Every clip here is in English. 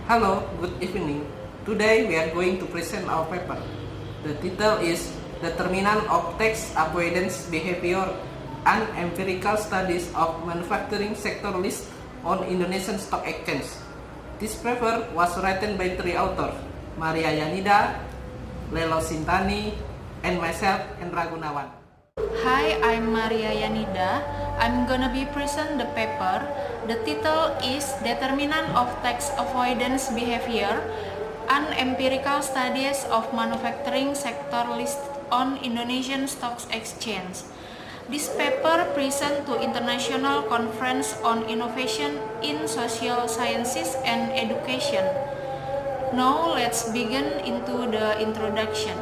Hello, good evening. Today we are going to present our paper. The title is Determinant of Tax Avoidance Behavior and Empirical Studies of Manufacturing Sector List on Indonesian Stock Exchange. This paper was written by three authors, Maria Yanida, Lelo Sintani, and myself, Endra Gunawan. Hi, I'm Maria Yanida. I'm gonna be present the paper. The title is Determinant of Tax Avoidance Behavior and Empirical Studies of Manufacturing Sector List on Indonesian Stock Exchange. This paper present to International Conference on Innovation in Social Sciences and Education. Now let's begin into the introduction.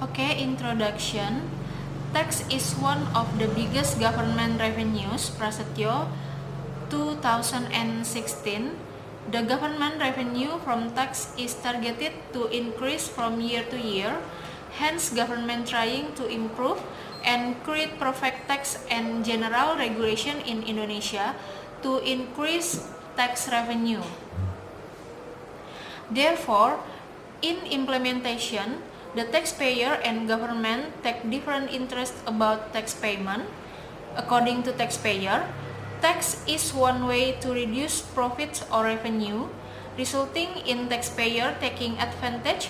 Okay, introduction. Tax is one of the biggest government revenues. Prasetyo, 2016. The government revenue from tax is targeted to increase from year to year. Hence, government trying to improve and create perfect tax and general regulation in Indonesia to increase tax revenue. Therefore, in implementation, the taxpayer and government take different interests about tax payment. According to taxpayer, tax is one way to reduce profits or revenue, resulting in taxpayer taking advantage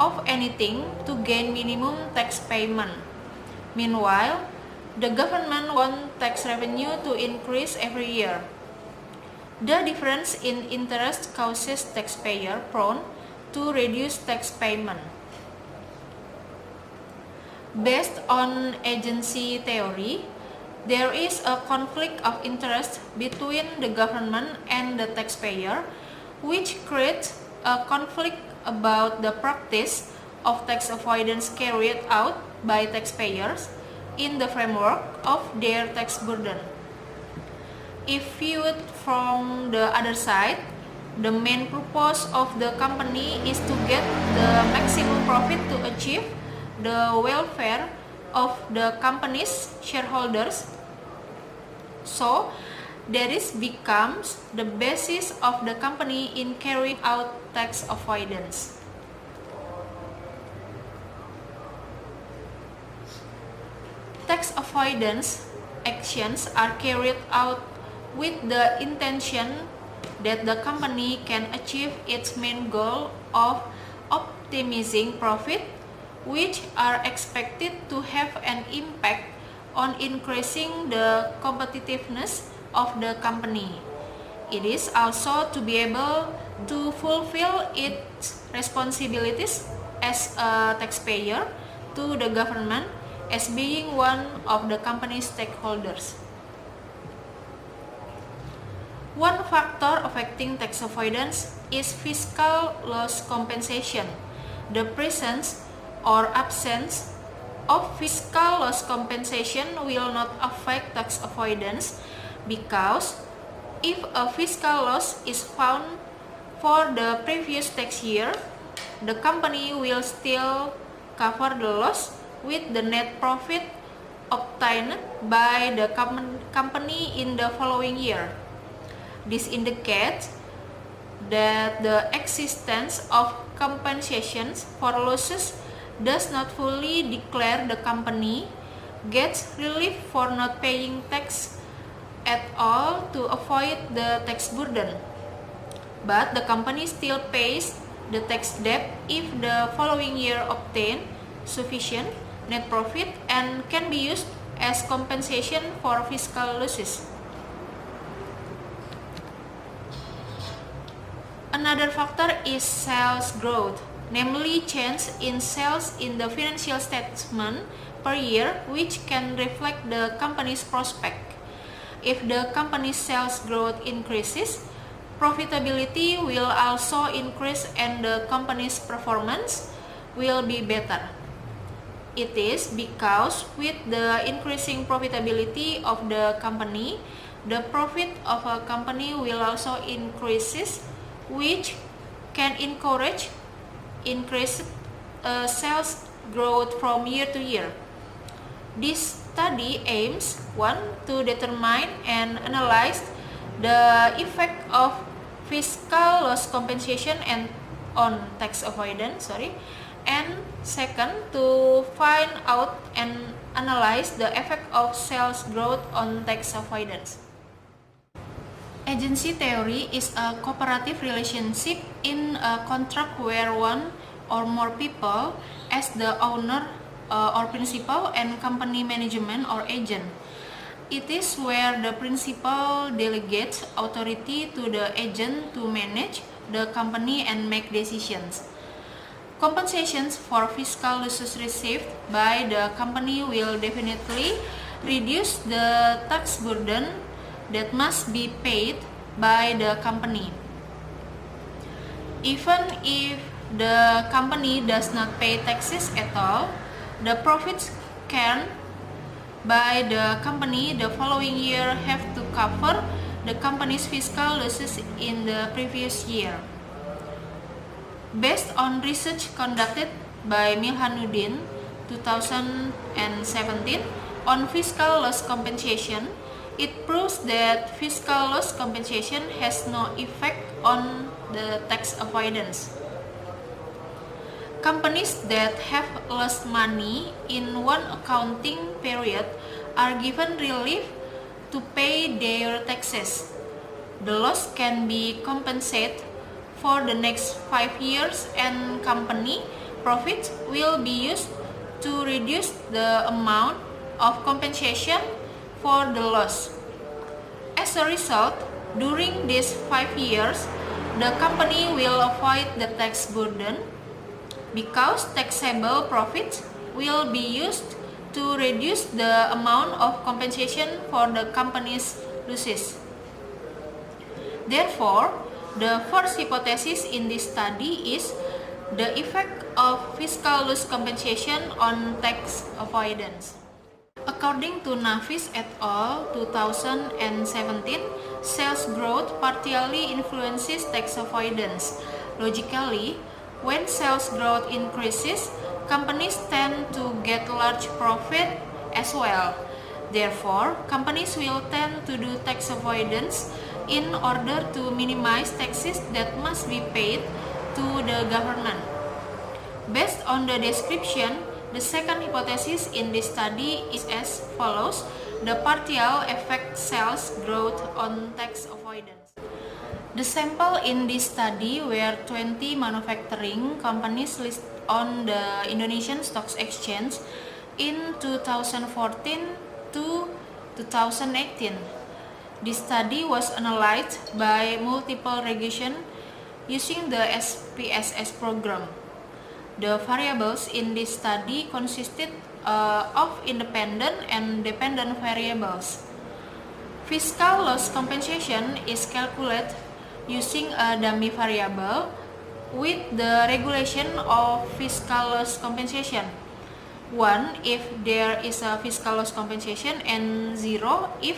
of anything to gain minimum tax payment. Meanwhile, the government wants tax revenue to increase every year. The difference in interest causes taxpayer prone to reduce tax payment. Based on agency theory, there is a conflict of interest between the government and the taxpayer, which creates a conflict about the practice of tax avoidance carried out by taxpayers in the framework of their tax burden. If viewed from the other side, the main purpose of the company is to get the maximum profit to achieve the welfare of the company's shareholders. So, that is becomes the basis of the company in carrying out tax avoidance. Tax avoidance actions are carried out with the intention that the company can achieve its main goal of optimizing profit, which are expected to have an impact on increasing the competitiveness of the company. It is also to be able to fulfill its responsibilities as a taxpayer to the government as being one of the company's stakeholders. One factor affecting tax avoidance is fiscal loss compensation. The presence or absence of fiscal loss compensation will not affect tax avoidance because if a fiscal loss is found for the previous tax year, the company will still cover the loss with the net profit obtained by the company in the following year. This indicates that the existence of compensations for losses does not fully declare the company gets relief for not paying tax at all to avoid the tax burden. But the company still pays the tax debt if the following year obtain sufficient net profit and can be used as compensation for fiscal losses. Another factor is sales growth, namely change in sales in the financial statement per year, which can reflect the company's prospect. If the company's sales growth increases, profitability will also increase and the company's performance will be better. It is because with the increasing profitability of the company, the profit of a company will also increases, which can encourage increased sales growth from year to year. This study aims 1. To determine and analyze the effect of fiscal loss compensation and on tax avoidance, and second, to find out and analyze the effect of sales growth on tax avoidance. Agency theory is a cooperative relationship in a contract where one or more people as the owner or principal and company management or agent. It is where the principal delegates authority to the agent to manage the company and make decisions. Compensations for fiscal losses received by the company will definitely reduce the tax burden that must be paid by the company. Even if the company does not pay taxes at all, the profits earned by the company the following year have to cover the company's fiscal losses in the previous year. Based on research conducted by Milhanuddin 2017 on fiscal loss compensation, it proves that fiscal loss compensation has no effect on the tax avoidance. Companies that have lost money in one accounting period are given relief to pay their taxes. The loss can be compensated for the next 5 years, and company profits will be used to reduce the amount of compensation for the loss. As a result, during these 5 years, the company will avoid the tax burden because taxable profits will be used to reduce the amount of compensation for the company's losses. Therefore, the first hypothesis in this study is the effect of fiscal loss compensation on tax avoidance. According to Nafis et al. 2017, sales growth partially influences tax avoidance. Logically, when sales growth increases, companies tend to get large profit as well. Therefore, companies will tend to do tax avoidance in order to minimize taxes that must be paid to the government. Based on the description, the second hypothesis in this study is as follows: the partial effect sales growth on tax avoidance. The sample in this study were 20 manufacturing companies listed on the Indonesian Stock Exchange in 2014 to 2018. This study was analyzed by multiple regression using the SPSS program. The variables in this study consisted of independent and dependent variables. Fiscal loss compensation is calculated using a dummy variable with the regulation of fiscal loss compensation. 1 if there is a fiscal loss compensation, and 0 if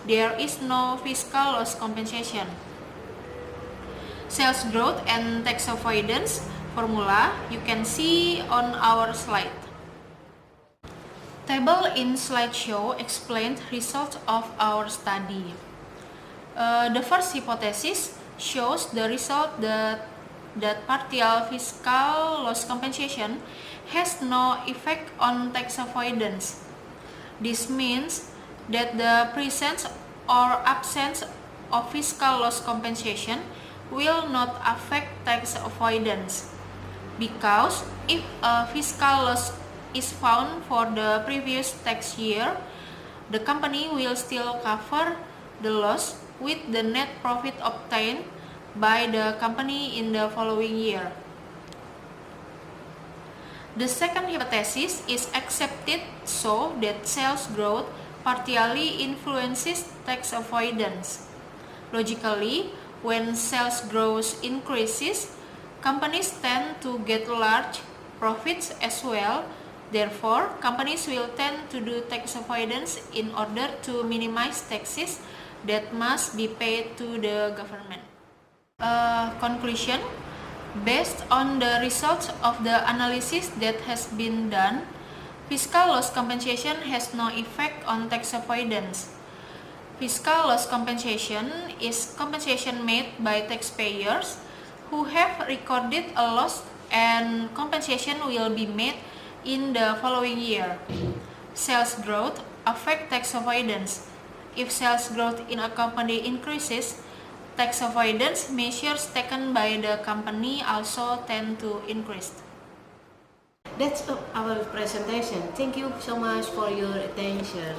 there is no fiscal loss compensation. Sales growth and tax avoidance formula you can see on our slide. Table in slideshow explains results of our study. The first hypothesis shows the result that partial fiscal loss compensation has no effect on tax avoidance. This means that the presence or absence of fiscal loss compensation will not affect tax avoidance, because if a fiscal loss is found for the previous tax year, the company will still cover the loss with the net profit obtained by the company in the following year. The second hypothesis is accepted so that sales growth partially influences tax avoidance. Logically, when sales growth increases, companies tend to get large profits as well. Therefore, companies will tend to do tax avoidance in order to minimize taxes that must be paid to the government. Conclusion: based on the results of the analysis that has been done, fiscal loss compensation has no effect on tax avoidance. Fiscal loss compensation is compensation made by taxpayers who have recorded a loss, and compensation will be made in the following year. Sales growth affect tax avoidance. If sales growth in a company increases, tax avoidance measures taken by the company also tend to increase. That's our presentation. Thank you so much for your attention.